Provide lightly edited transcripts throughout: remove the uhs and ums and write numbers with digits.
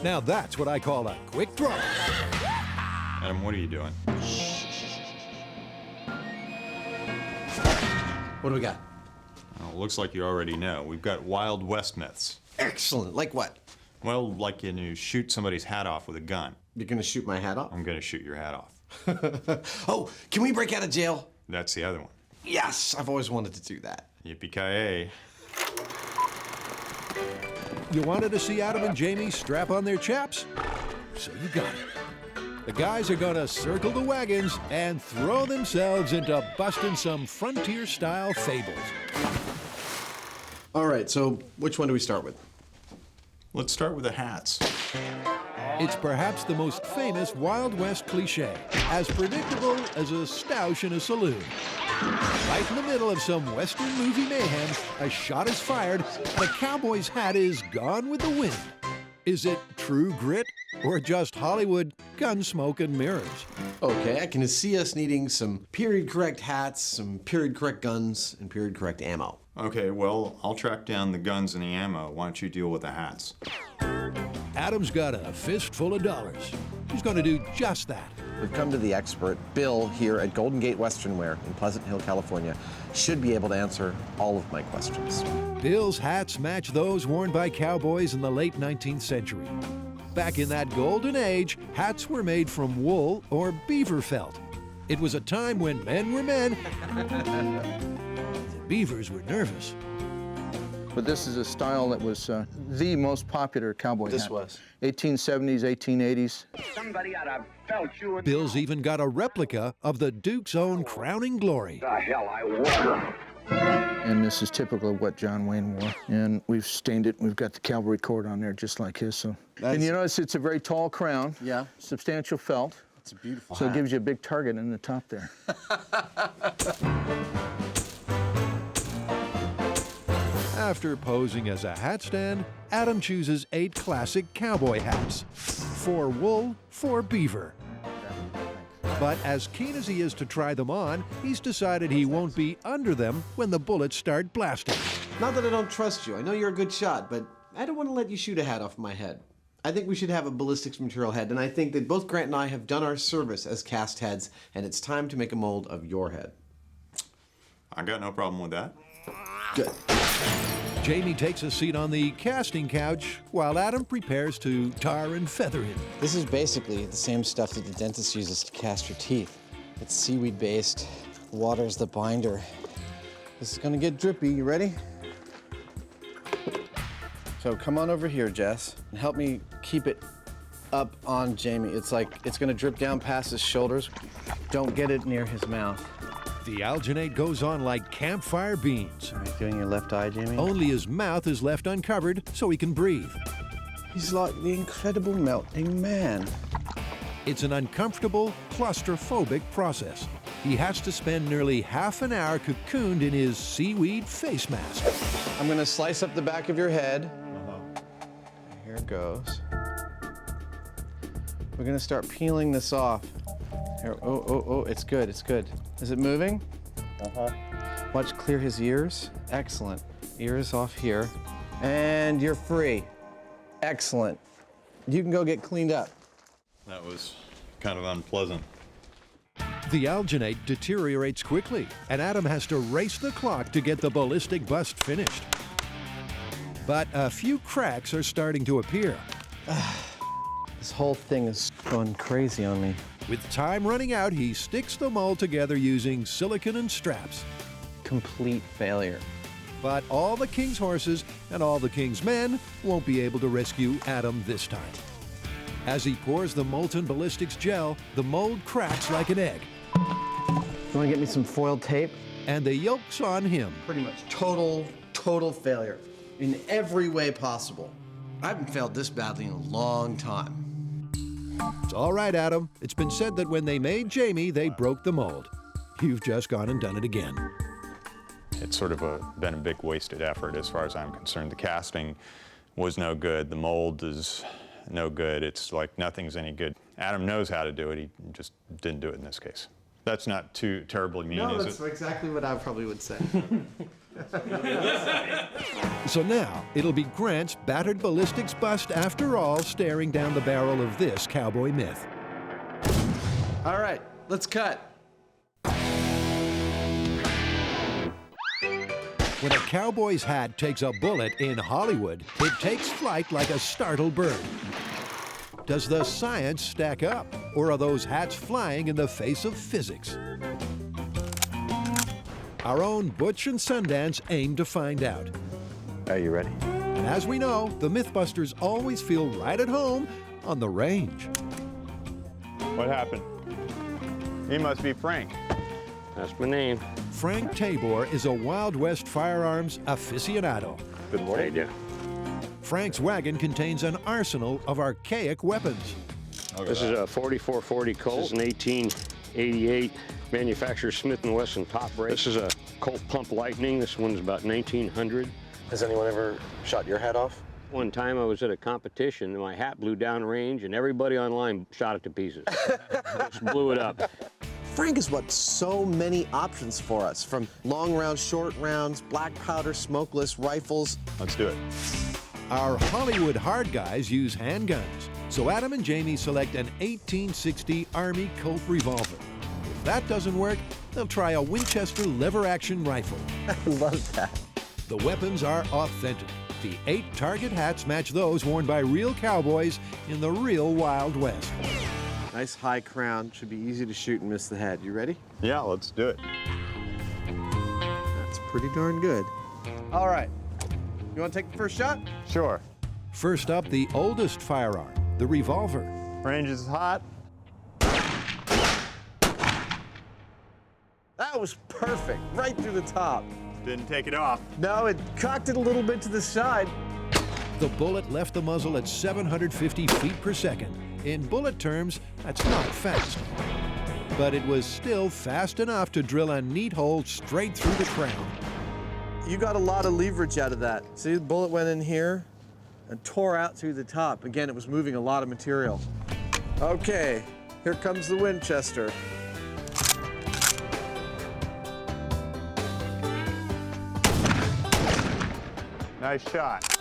Now that's what I call a quick draw. Adam, what are you doing? What do we got? Well, it looks like you already know. We've got Wild West myths. Excellent. Like what? Well, like when you shoot somebody's hat off with a gun. You're gonna shoot my hat off? I'm gonna shoot your hat off. Oh, can we break out of jail? That's the other one. Yes, I've always wanted to do that. Yippee-ki-yay. You wanted to see Adam and Jamie strap on their chaps? So you got it. The guys are gonna circle the wagons and throw themselves into busting some frontier-style fables. All right, so which one do we start with? Let's start with the hats. It's perhaps the most famous Wild West cliche, as predictable as a stoush in a saloon. Right in the middle of some Western movie mayhem, a shot is fired, and a cowboy's hat is gone with the wind. Is it true grit, or just Hollywood gun smoke and mirrors? Okay, I can see us needing some period-correct hats, some period-correct guns, and period-correct ammo. Okay, well, I'll track down the guns and the ammo. Why don't you deal with the hats? Adam's got a fistful of dollars. He's going to do just that. We've come to the expert. Bill here at Golden Gate Western Wear in Pleasant Hill, California, should be able to answer all of my questions. Bill's hats match those worn by cowboys in the late 19th century. Back in that golden age, hats were made from wool or beaver felt. It was a time when men were men, the beavers were nervous. But this is a style that was the most popular cowboy hat. This was? 1870s, 1880s. Somebody ought to belt you in Bill's even got a replica of the Duke's own crowning glory. the hell I want. And this is typical of what John Wayne wore. And we've stained it. We've got the cavalry cord on there just like his. So. And you notice it's a very tall crown. Yeah. Substantial felt. It's a beautiful So hat. it gives you a big target in the top there. After posing as a hat stand, Adam chooses 8 classic cowboy hats. 4 wool, 4 beaver. But as keen as he is to try them on, he's decided he won't be under them when the bullets start blasting. Not that I don't trust you. I know you're a good shot, but I don't want to let you shoot a hat off my head. I think we should have a ballistics material head, and I think that both Grant and I have done our service as cast heads, and it's time to make a mold of your head. I got no problem with that. Good. Jamie takes a seat on the casting couch while Adam prepares to tar and feather him. This is basically the same stuff that the dentist uses to cast your teeth. It's seaweed-based. Water's the binder. This is gonna get drippy. You ready? So come on over here, Jess, and help me keep it up on Jamie. It's like it's gonna drip down past his shoulders. Don't get it near his mouth. The alginate goes on like campfire beans. All right, doing your left eye, Jamie. Only his mouth is left uncovered so he can breathe. He's like the incredible melting man. It's an uncomfortable, claustrophobic process. He has to spend nearly half an hour cocooned in his seaweed face mask. I'm gonna slice up the back of your head. Here it goes. We're gonna start peeling this off. Here, oh, it's good, it's good. Is it moving? Watch clear his ears. Excellent. Ears off here. And you're free. Excellent. You can go get cleaned up. That was kind of unpleasant. The alginate deteriorates quickly, and Adam has to race the clock to get the ballistic bust finished. But a few cracks are starting to appear. This whole thing is going crazy on me. With time running out, he sticks the mold together using silicone and straps. Complete failure. But all the king's horses and all the king's men won't be able to rescue Adam this time. As he pours the molten ballistics gel, the mold cracks like an egg, You wanna get me some foiled tape? and the yolk's on him. Pretty much total failure in every way possible. I haven't failed this badly in a long time. It's all right, Adam. It's been said that when they made Jamie, they broke the mold. You've just gone and done it again. It's sort of been a big wasted effort as far as I'm concerned. The casting was no good. The mold is no good. It's like nothing's any good. Adam knows how to do it. He just didn't do it in this case. That's not too terribly mean, No, is that's it? exactly what I probably would say. So now it'll be Grant's battered ballistics bust after all staring down the barrel of this cowboy myth. All right, let's cut. When a cowboy's hat takes a bullet in Hollywood, it takes flight like a startled bird. Does the science stack up, or are those hats flying in the face of physics? Our own Butch and Sundance aim to find out. Are you ready? And as we know, the MythBusters always feel right at home on the range. What happened? He must be Frank. That's my name. Frank Tabor is a Wild West firearms aficionado. Good morning. Yeah. Frank's wagon contains an arsenal of archaic weapons. This is a 4440 Colt. This is an 1888 manufacturer Smith & Wesson top brace. This is a Colt Pump Lightning. This one's about 1900. Has anyone ever shot your hat off? One time I was at a competition and my hat blew downrange and everybody online shot it to pieces. Just blew it up. Frank has what so many options for us, from long rounds, short rounds, black powder, smokeless, rifles. Let's do it. Our Hollywood hard guys use handguns, so Adam and Jamie select an 1860 Army Colt revolver. If that doesn't work, they'll try a Winchester lever-action rifle. I love that. The weapons are authentic. The 8 target hats match those worn by real cowboys in the real Wild West. Nice high crown. Should be easy to shoot and miss the head. You ready? Yeah, let's do it. That's pretty darn good. All right. You want to take the first shot? Sure. First up, the oldest firearm, the revolver. Range is hot. That was perfect. Right through the top. Didn't take it off. No, it cocked it a little bit to the side. The bullet left the muzzle at 750 feet per second. In bullet terms, that's not fast. But it was still fast enough to drill a neat hole straight through the crown. You got a lot of leverage out of that. See, the bullet went in here and tore out through the top. Again, it was moving a lot of material. Okay, here comes the Winchester. Nice shot.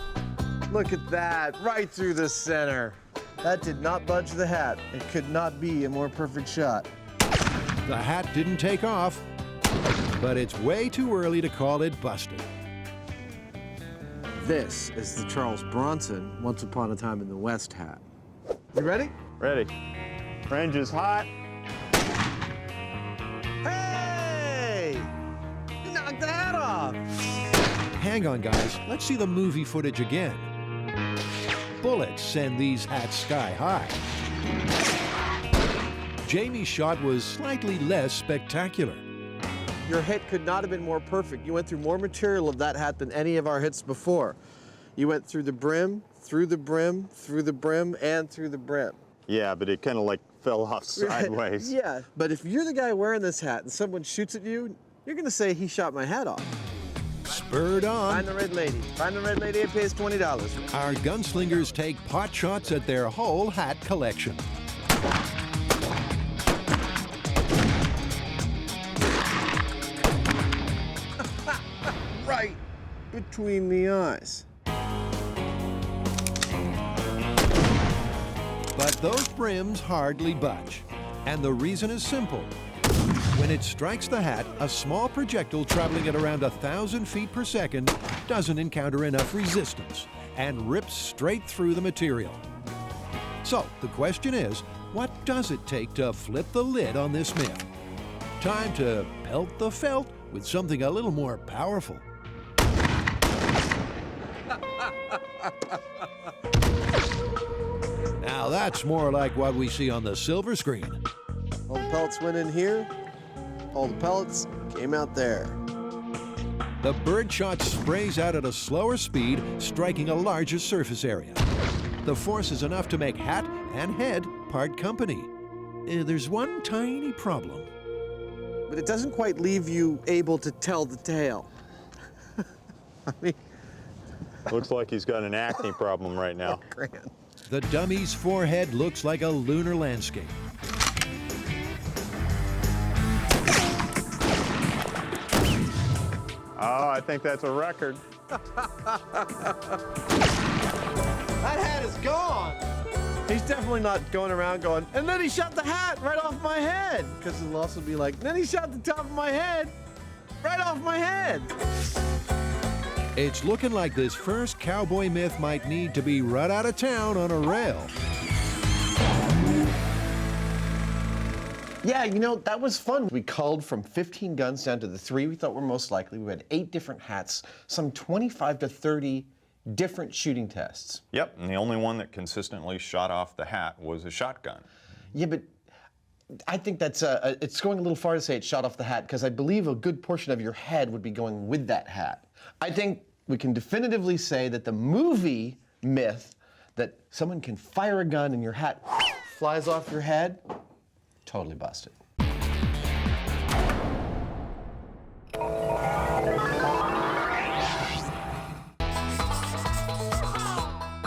Look at that, right through the center. That did not budge the hat. It could not be a more perfect shot. The hat didn't take off, but it's way too early to call it busted. This is the Charles Bronson Once Upon a Time in the West hat. You ready? Ready. Range is hot. Hey! You knocked the hat off! Hang on, guys. Let's see the movie footage again. Bullets send these hats sky high. Jamie's shot was slightly less spectacular. Your hit could not have been more perfect. You went through more material of that hat than any of our hits before. You went through the brim, through the brim, through the brim, and through the brim. Yeah, but it kind of like fell off sideways. Yeah, but if you're the guy wearing this hat and someone shoots at you, you're gonna say he shot my hat off. Spurred on, Find the red lady. Find the red lady, it pays $20. our gunslingers take pot shots at their whole hat collection. Right between the eyes. But those brims hardly budge. And the reason is simple. When it strikes the hat, a small projectile traveling at around 1,000 feet per second doesn't encounter enough resistance and rips straight through the material. So the question is, what does it take to flip the lid on this myth? Time to pelt the felt with something a little more powerful. Now that's more like what we see on the silver screen. All the pellets went in here. All the pellets came out there. The birdshot sprays out at a slower speed, striking a larger surface area. The force is enough to make hat and head part company. There's one tiny problem. But it doesn't quite leave you able to tell the tale. I mean, Looks like he's got an acne problem right now. Grant. The dummy's forehead looks like a lunar landscape. Oh, I think that's a record. That hat is gone. He's definitely not going around going, and then he shot the hat right off my head. Because it'll also be like, then he shot the top of my head right off my head. It's looking like this first cowboy myth might need to be run out of town on a rail. Yeah, you know, that was fun. We culled from 15 guns down to the 3 we thought were most likely. We had 8 different hats, some 25 to 30 different shooting tests. Yep, and the only one that consistently shot off the hat was a shotgun. Yeah, but I think that's it's going a little far to say it shot off the hat, because I believe a good portion of your head would be going with that hat. I think we can definitively say that the movie myth that someone can fire a gun and your hat flies off your head, totally busted.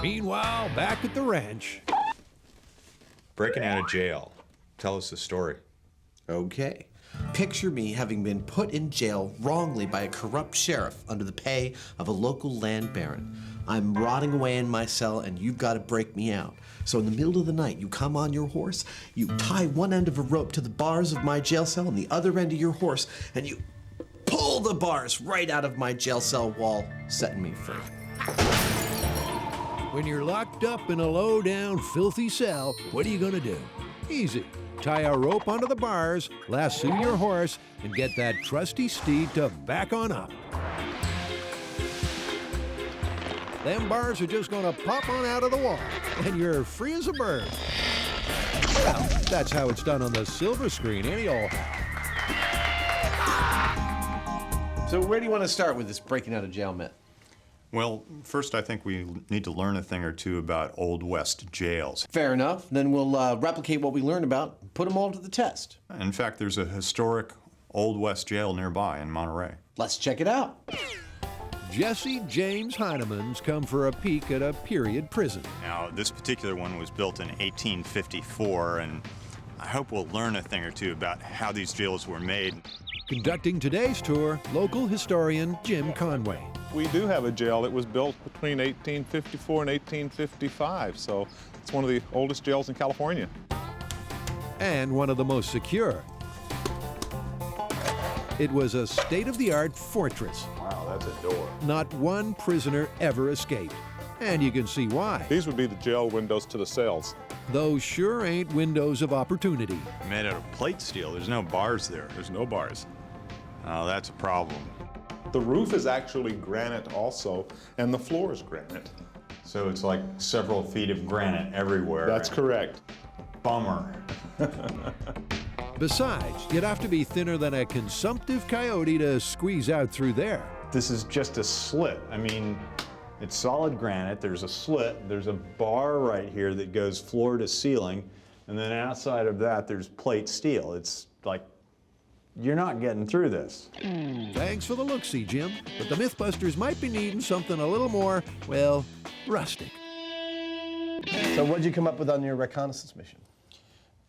Meanwhile, back at the ranch. Breaking out of jail. Tell us the story. Okay. Picture me having been put in jail wrongly by a corrupt sheriff under the pay of a local land baron. I'm rotting away in my cell and you've got to break me out. So in the middle of the night, you come on your horse, you tie one end of a rope to the bars of my jail cell and the other end of your horse, and you pull the bars right out of my jail cell wall, setting me free. When you're locked up in a low-down, filthy cell, what are you gonna do? Easy. Tie a rope onto the bars, lasso your horse, and get that trusty steed to back on up. Them bars are just gonna pop on out of the wall, and you're free as a bird. Well, that's how it's done on the silver screen, anyhow. So where do you want to start with this breaking out of jail myth? Well, first I think we need to learn a thing or two about Old West jails. Fair enough. Then we'll replicate what we learned about, put them all to the test. In fact, there's a historic Old West jail nearby in Monterey. Let's check it out. Jesse James Hyneman's come for a peek at a period prison. Now, this particular one was built in 1854, and I hope we'll learn a thing or two about how these jails were made. Conducting today's tour, local historian Jim Conway. We do have a jail that was built between 1854 and 1855, so it's one of the oldest jails in California. And one of the most secure. It was a state-of-the-art fortress. Wow, that's a door. Not one prisoner ever escaped. And you can see why. These would be the jail windows to the cells. Those sure ain't windows of opportunity. Made out of plate steel. There's no bars there. There's no bars. Oh, that's a problem. The roof is actually granite also, and the floor is granite. So it's like several feet of granite everywhere. That's correct. Bummer. Besides, you'd have to be thinner than a consumptive coyote to squeeze out through there. This is just a slit. I mean, it's solid granite. There's a slit. There's a bar right here that goes floor to ceiling. And then outside of that, there's plate steel. It's like, you're not getting through this. Thanks for the look-see, Jim. But the MythBusters might be needing something a little more, well, rustic. So what'd you come up with on your reconnaissance mission?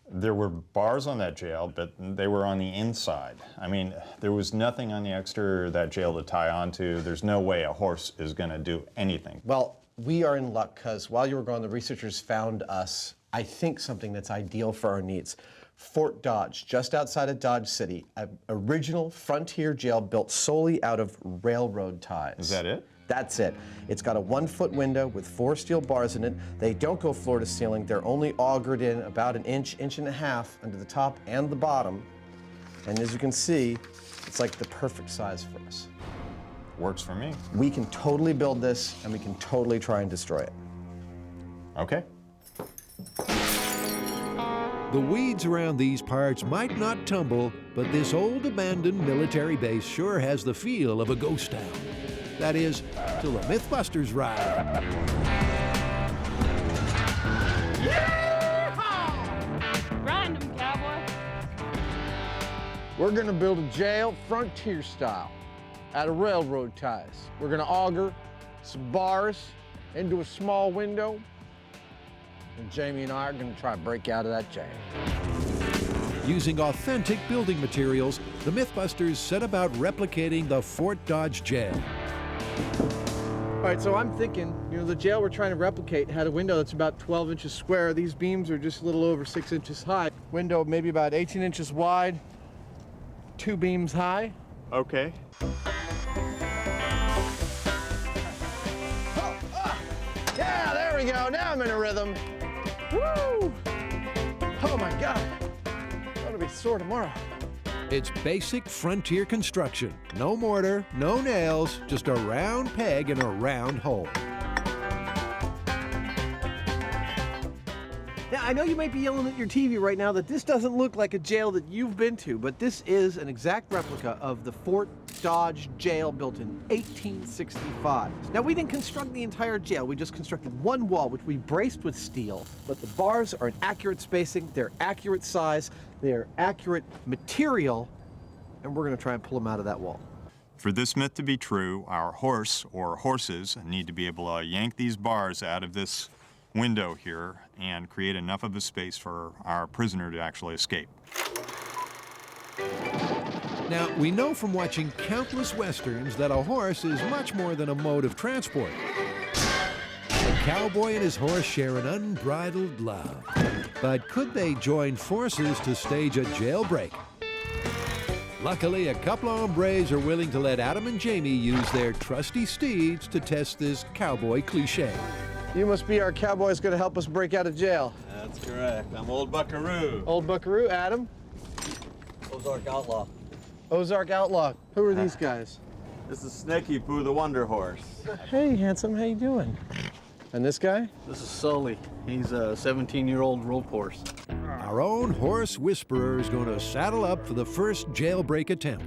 There were bars on that jail, but they were on the inside. I mean, there was nothing on the exterior of that jail to tie onto. There's no way a horse is gonna do anything. Well, we are in luck, because while you were gone, the researchers found us, I think, something that's ideal for our needs. Fort Dodge, just outside of Dodge City, an original frontier jail built solely out of railroad ties. Is that it? That's it. It's got a 1-foot window with 4 steel bars in it. They don't go floor to ceiling. They're only augured in about an inch, inch and a half under the top and the bottom. And as you can see, it's like the perfect size for us. Works for me. We can totally build this, and we can totally try and destroy it. Okay. The weeds around these parts might not tumble, but this old abandoned military base sure has the feel of a ghost town. That is, till the MythBusters ride. Yeehaw! Grind 'em, cowboy. We're gonna build a jail frontier style out of railroad ties. We're gonna auger some bars into a small window, and Jamie and I are gonna try to break out of that jail. Using authentic building materials, the MythBusters set about replicating the Fort Dodge jail. All right, so I'm thinking, the jail we're trying to replicate had a window that's about 12 inches square. These beams are just a little over 6 inches high. Window maybe about 18 inches wide, 2 beams high. Okay. Yeah, there we go. Now I'm in a rhythm. Woo! Oh my God. I'm gonna be sore tomorrow. It's basic frontier construction. No mortar, no nails, just a round peg and a round hole. Now, I know you might be yelling at your TV right now that this doesn't look like a jail that you've been to, but this is an exact replica of the Fort Dodge jail built in 1865. Now, we didn't construct the entire jail. We just constructed one wall, which we braced with steel. But the bars are an accurate spacing, they're accurate size, they're accurate material, and we're gonna try and pull them out of that wall. For this myth to be true, our horse or horses need to be able to yank these bars out of this window here and create enough of a space for our prisoner to actually escape. Now, we know from watching countless westerns that a horse is much more than a mode of transport. The cowboy and his horse share an unbridled love. But could they join forces to stage a jailbreak? Luckily, a couple of hombres are willing to let Adam and Jamie use their trusty steeds to test this cowboy cliche. You must be our cowboy who's gonna help us break out of jail. That's correct. I'm Old Buckaroo. Old Buckaroo, Adam? Ozark Outlaw. Ozark Outlaw. Who are these guys? This is Snaky Poo, the Wonder Horse. Hey, handsome, how you doing? And this guy? This is Sully. He's a 17-year-old rope horse. Our own horse whisperer is going to saddle up for the first jailbreak attempt.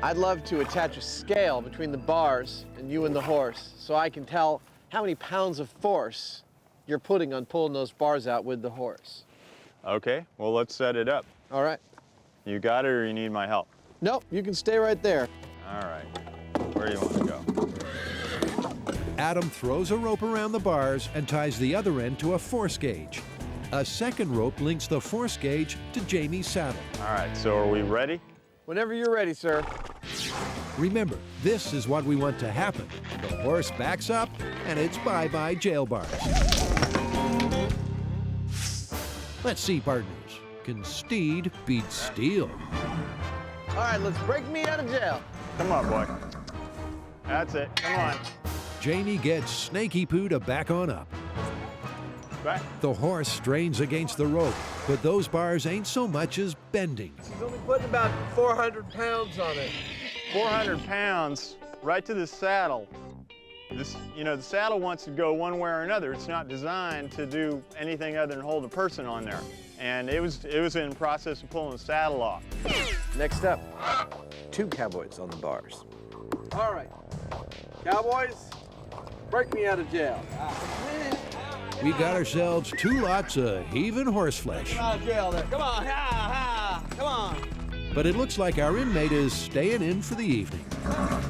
I'd love to attach a scale between the bars and you and the horse so I can tell how many pounds of force you're putting on pulling those bars out with the horse. Okay, well, let's set it up. All right. You got it, or you need my help? Nope, you can stay right there. All right. Where do you want to go? Adam throws a rope around the bars and ties the other end to a force gauge. A second rope links the force gauge to Jamie's saddle. All right, so are we ready? Whenever you're ready, sir. Remember, this is what we want to happen. The horse backs up, and it's bye-bye jail bars. Let's see, partners. Can steed beat steel? All right, let's break me out of jail. Come on, boy. That's it. Come on. Jamie gets Snaky Poo to back on up. Back. The horse strains against the rope, but those bars ain't so much as bending. He's only putting about 400 pounds on it. 400 pounds right to the saddle. This, the saddle wants to go one way or another. It's not designed to do anything other than hold a person on there. And it was in the process of pulling the saddle off. Next up, 2 cowboys on the bars. All right, cowboys, break me out of jail. We got ourselves 2 lots of heaving horse flesh. Out of jail there. Come on, come on. But it looks like our inmate is staying in for the evening.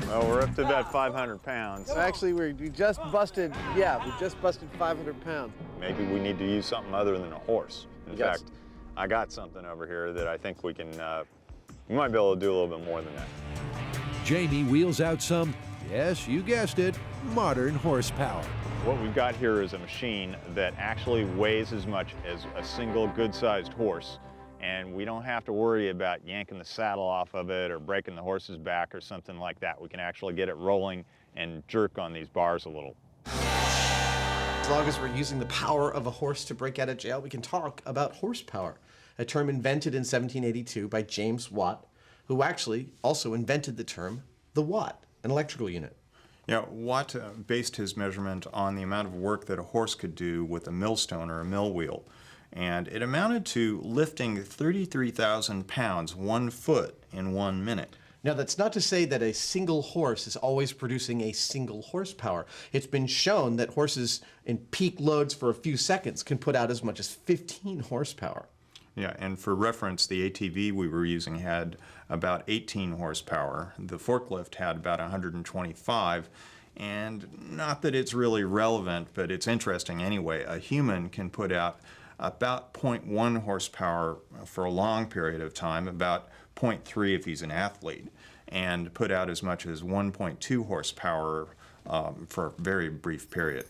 Well, we're up to about 500 pounds. Actually, we just busted 500 pounds. Maybe we need to use something other than a horse. In Yes. fact, I got something over here that I think we might be able to do a little bit more than that. Jamie wheels out some, yes, you guessed it, modern horsepower. What we've got here is a machine that actually weighs as much as a single good-sized horse, and we don't have to worry about yanking the saddle off of it or breaking the horse's back or something like that. We can actually get it rolling and jerk on these bars a little. As long as we're using the power of a horse to break out of jail, we can talk about horsepower, a term invented in 1782 by James Watt, who actually also invented the term the watt, an electrical unit. Yeah, Watt based his measurement on the amount of work that a horse could do with a millstone or a mill wheel. And it amounted to lifting 33,000 pounds 1 foot in 1 minute. Now, that's not to say that a single horse is always producing a single horsepower. It's been shown that horses in peak loads for a few seconds can put out as much as 15 horsepower. Yeah, and for reference, the ATV we were using had about 18 horsepower. The forklift had about 125. And not that it's really relevant, but it's interesting anyway. A human can put out about 0.1 horsepower for a long period of time, about 0.3 if he's an athlete, and put out as much as 1.2 horsepower for a very brief period.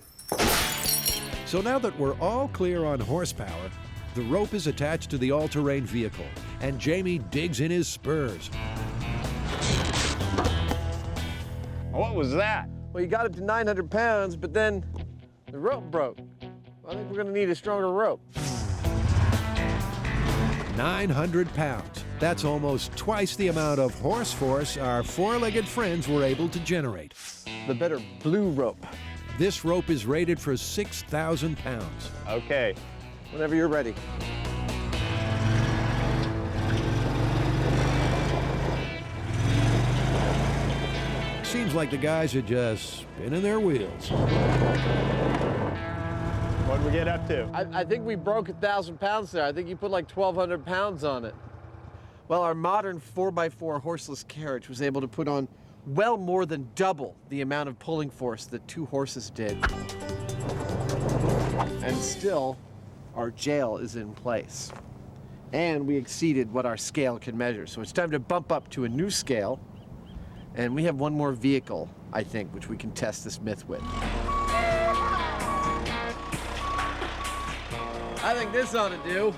So now that we're all clear on horsepower, the rope is attached to the all-terrain vehicle, and Jamie digs in his spurs. What was that? Well, you got it to 900 pounds, but then the rope broke. I think we're gonna need a stronger rope. 900 pounds. That's almost twice the amount of horse force our four-legged friends were able to generate. The better blue rope. This rope is rated for 6,000 pounds. Okay. Whenever you're ready. Seems like the guys are just spinning their wheels. What did we get up to? I think we broke 1,000 pounds there. I think you put like 1,200 pounds on it. Well, our modern 4x4 horseless carriage was able to put on well more than double the amount of pulling force that 2 horses did. And still, our jail is in place. And we exceeded what our scale can measure. So it's time to bump up to a new scale. And we have one more vehicle, I think, which we can test this myth with. I think this ought to do.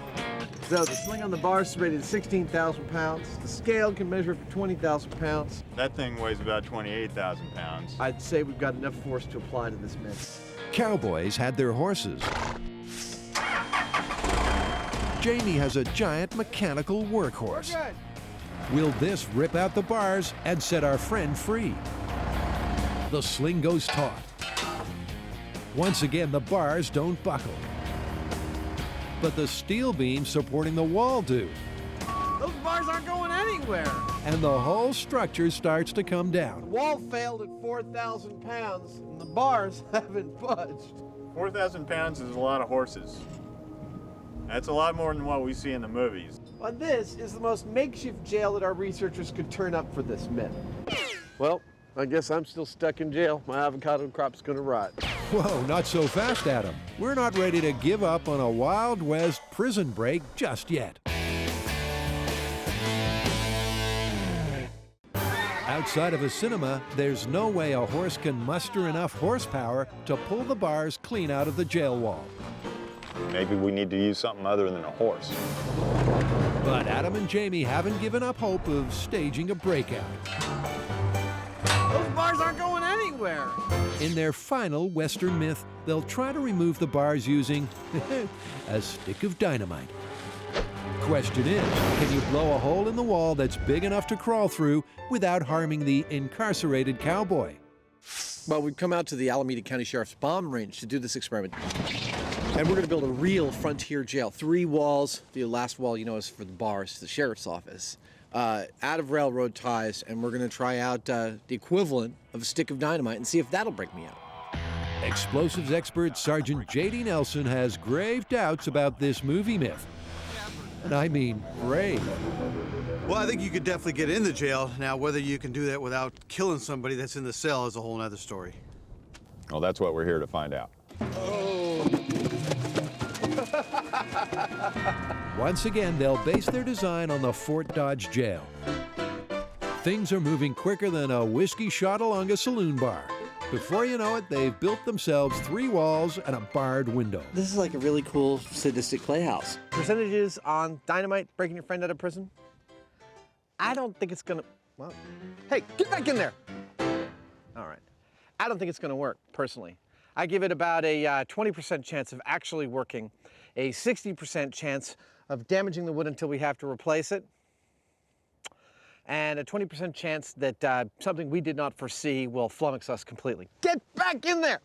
So the sling on the bar is rated 16,000 pounds. The scale can measure for 20,000 pounds. That thing weighs about 28,000 pounds. I'd say we've got enough force to apply to this myth. Cowboys had their horses. Jamie has a giant mechanical workhorse. Will this rip out the bars and set our friend free? The sling goes taut. Once again, the bars don't buckle. But the steel beams supporting the wall do. Those bars aren't going anywhere. And the whole structure starts to come down. The wall failed at 4,000 pounds, and the bars haven't budged. 4,000 pounds is a lot of horses. That's a lot more than what we see in the movies. Well, this is the most makeshift jail that our researchers could turn up for this myth. Well, I guess I'm still stuck in jail. My avocado crop's gonna rot. Whoa, not so fast, Adam. We're not ready to give up on a Wild West prison break just yet. Outside of a cinema, there's no way a horse can muster enough horsepower to pull the bars clean out of the jail wall. Maybe we need to use something other than a horse. But Adam and Jamie haven't given up hope of staging a breakout. Those bars aren't going anywhere. In their final Western myth, they'll try to remove the bars using a stick of dynamite. Question is, can you blow a hole in the wall that's big enough to crawl through without harming the incarcerated cowboy? Well, we've come out to the Alameda County Sheriff's bomb range to do this experiment. And we're going to build a real frontier jail. 3 walls. The last wall, you know, is for the bars, the sheriff's office. Out of railroad ties, and we're going to try out the equivalent of a stick of dynamite and see if that'll break me out. Explosives expert Sergeant J.D. Nelson has grave doubts about this movie myth. And I mean grave. Well, I think you could definitely get in the jail. Now, whether you can do that without killing somebody that's in the cell is a whole other story. Well, that's what we're here to find out. Once again, they'll base their design on the Fort Dodge jail. Things are moving quicker than a whiskey shot along a saloon bar. Before you know it, they've built themselves 3 walls and a barred window. This is like a really cool sadistic playhouse. Percentages on dynamite breaking your friend out of prison? I don't think it's gonna, well, hey, get back in there. All right. I don't think it's gonna work, personally. I give it about a 20% chance of actually working, a 60% chance of damaging the wood until we have to replace it, and a 20% chance that something we did not foresee will flummox us completely. Get back in there!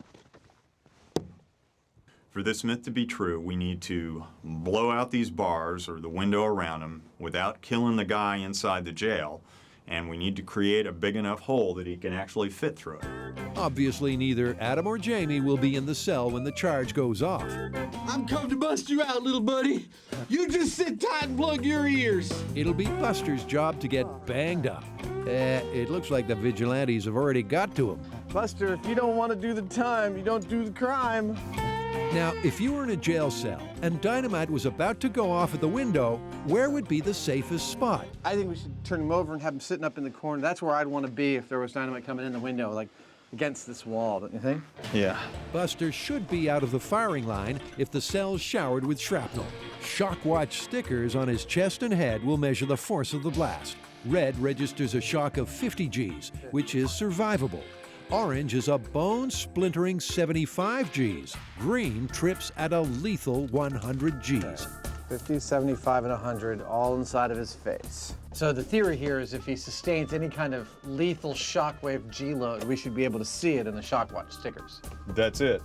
For this myth to be true, we need to blow out these bars or the window around them without killing the guy inside the jail, and we need to create a big enough hole that he can actually fit through it. Obviously, neither Adam or Jamie will be in the cell when the charge goes off. I'm come to bust you out, little buddy. You just sit tight and plug your ears. It'll be Buster's job to get banged up. It looks like the vigilantes have already got to him. Buster, if you don't want to do the time, you don't do the crime. Now, if you were in a jail cell and dynamite was about to go off at the window, where would be the safest spot? I think we should turn him over and have him sitting up in the corner. That's where I'd want to be if there was dynamite coming in the window, like against this wall, don't you think? Yeah. Buster should be out of the firing line if the cell's showered with shrapnel. Shock watch stickers on his chest and head will measure the force of the blast. Red registers a shock of 50 Gs, which is survivable. Orange is a bone-splintering 75 Gs. Green trips at a lethal 100 Gs. 50, 75, and 100, all inside of his face. So the theory here is if he sustains any kind of lethal shockwave G load, we should be able to see it in the shock watch stickers. That's it.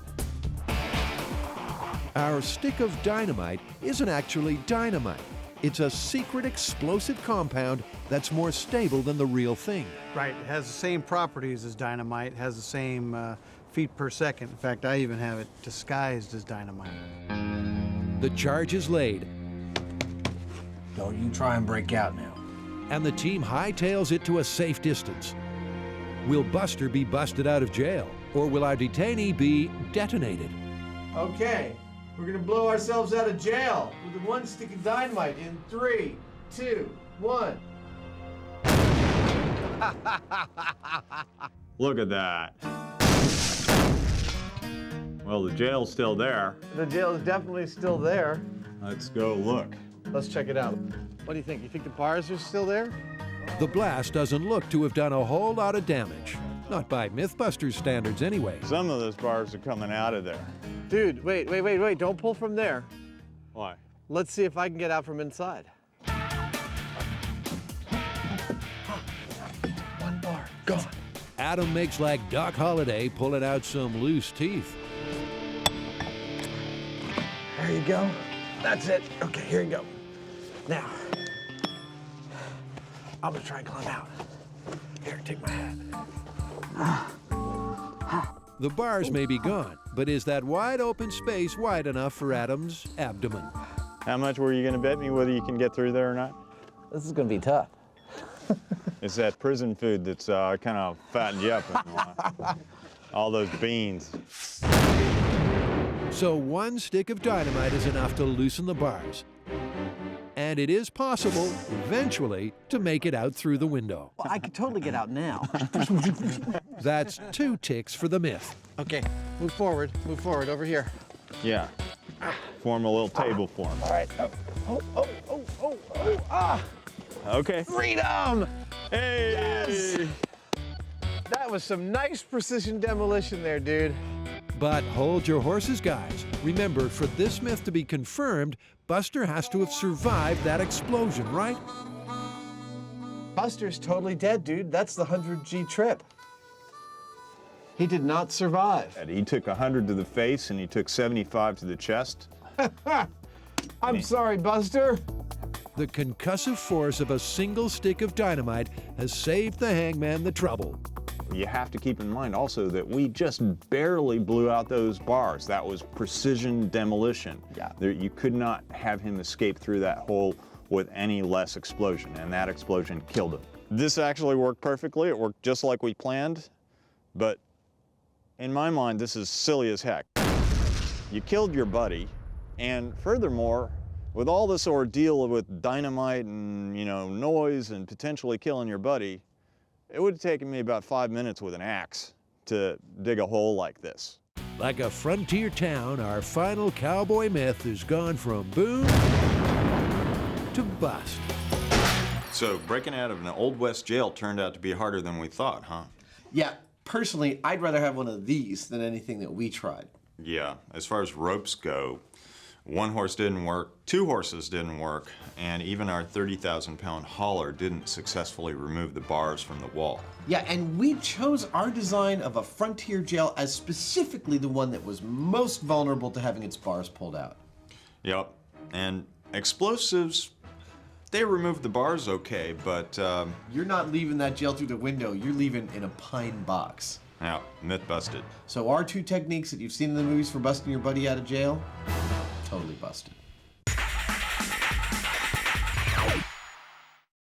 Our stick of dynamite isn't actually dynamite. It's a secret explosive compound that's more stable than the real thing. Right, it has the same properties as dynamite, has the same feet per second. In fact, I even have it disguised as dynamite. The charge is laid. Don't you try and break out now. And the team hightails it to a safe distance. Will Buster be busted out of jail, or will our detainee be detonated? Okay, we're gonna blow ourselves out of jail with one stick of dynamite in 3, 2, 1. Look at that. Well, the jail's still there. The jail is definitely still there. Let's go look. Let's check it out. What do you think? You think the bars are still there? The blast doesn't look to have done a whole lot of damage. Not by MythBusters standards, anyway. Some of those bars are coming out of there. Dude, wait. Don't pull from there. Why? Let's see if I can get out from inside. One bar, gone. Adam makes like Doc Holliday pulling out some loose teeth. There you go. That's it. Okay, here you go. Now, I'm gonna try and climb out. Here, take my hat. The bars may be gone, but is that wide open space wide enough for Adam's abdomen? How much were you going to bet me whether you can get through there or not? This is gonna be tough. It's that prison food that's kind of fattened you up. All those beans. So one stick of dynamite is enough to loosen the bars. And it is possible, eventually, to make it out through the window. Well, I could totally get out now. That's 2 ticks for the myth. Okay, move forward, over here. Yeah. Form a little table for him. All right. Okay. Freedom! Hey! Yes! That was some nice precision demolition there, dude. But hold your horses, guys. Remember, for this myth to be confirmed, Buster has to have survived that explosion, right? Buster's totally dead, dude. That's the 100 G trip. He did not survive. And he took 100 to the face and he took 75 to the chest. I'm sorry, Buster. The concussive force of a single stick of dynamite has saved the hangman the trouble. You have to keep in mind also that we just barely blew out those bars. That was precision demolition. Yeah. You could not have him escape through that hole with any less explosion, and that explosion killed him. This actually worked perfectly. It worked just like we planned, but in my mind, this is silly as heck. You killed your buddy, and furthermore, with all this ordeal with dynamite and, noise and potentially killing your buddy, it would have taken me about 5 minutes with an axe to dig a hole like this. Like a frontier town, our final cowboy myth has gone from boom to bust. So breaking out of an Old West jail turned out to be harder than we thought, huh? Yeah, personally, I'd rather have one of these than anything that we tried. Yeah, as far as ropes go, 1 horse didn't work, 2 horses didn't work, and even our 30,000-pound hauler didn't successfully remove the bars from the wall. Yeah, and we chose our design of a frontier jail as specifically the one that was most vulnerable to having its bars pulled out. Yep, and explosives, they removed the bars okay, but... You're not leaving that jail through the window, you're leaving in a pine box. Yeah, myth busted. So our 2 techniques that you've seen in the movies for busting your buddy out of jail, totally busted.